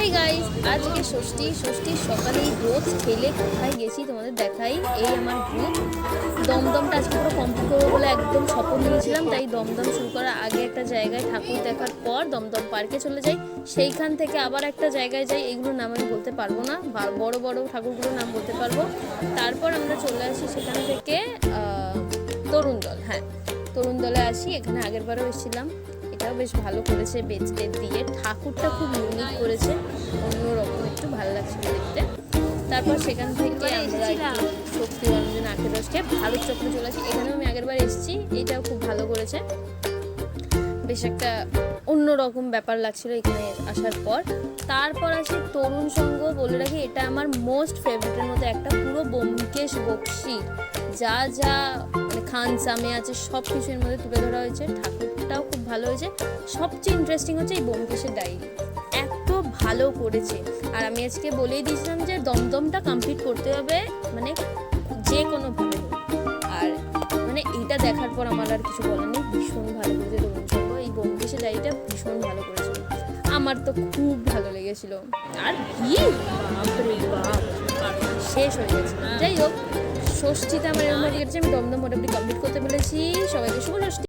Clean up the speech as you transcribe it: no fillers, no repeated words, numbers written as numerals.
Hey guys, আজকে ষষ্ঠীর সকালেই রোজ খেলে কোথায় গেছি তোমাদের দেখাই। এই আমার গ্রুপ দমদমটা আজকে পুরো কমপ্লিট করবো বলে একদম শপথ নিয়েছিলাম, তাই দমদম শুরু করার আগে একটা জায়গায় ঠাকুর দেখার পর দমদম পার্কে চলে যাই, সেইখান থেকে আবার একটা জায়গায় যাই, এইগুলোর নাম আমি বলতে পারবো না, বড় বড় ঠাকুরগুলোর নাম বলতে পারবো। তারপর আমরা চলে আসি সেখান থেকে তরুণদল। হ্যাঁ, তরুণদলে আসি, এখানে আগেরবারও এসেছিলাম, এটাও বেশ ভালো করেছে, বেচ টেচ দিয়ে ঠাকুরটা খুব ইউনিক করেছে, অন্যরকম একটু ভালো লাগছে দেখতে। তারপর সেখান থেকে আমরা একটু শক্তি রঞ্জন আখের রসকে ভারত চক্রে চলে আসি, এখানেও আমি আগেরবার এসেছি, এইটাও খুব ভালো করেছে, বেশ একটা অন্যরকম ব্যাপার লাগছিল এখানে আসার পর। তারপর আসি তরুণ সঙ্গ, বলে রাখি এটা আমার মোস্ট ফেভারিটের মধ্যে একটা, পুরো ব্যোমকেশ বক্সী যা যা মানে খানসামে আছে সব কিছুর মধ্যে তুলে ধরা হয়েছে, ঠাকুরটাও খুব ভালো হয়েছে। সবচেয়ে ইন্টারেস্টিং হচ্ছে এই ব্যোমকেশের ডায়েরি, এত ভালো করেছে। আর আমি আজকে বলেই দিয়েছিলাম যে দমদমটা কমপ্লিট করতে হবে, মানে যে কোনোভাবে। আর মানে এইটা দেখার পর আমার আর কিছু বলার নেই, ভীষণ ভালো করেছে তরুণ সঙ্গ, এই ব্যোমকেশের ডায়েরিটা ভীষণ ভালো করেছে, আমার তো খুব ভালো লেগেছিল। আর কি শেষ হয়ে গেছে। যাই হোক, ষষ্ঠীতে আমার এরকম হয়ে গেছে, আমি দমদম মোটামুটি কমপ্লিট করতে পেরেছি। সবাইকে শুভ ষষ্ঠী।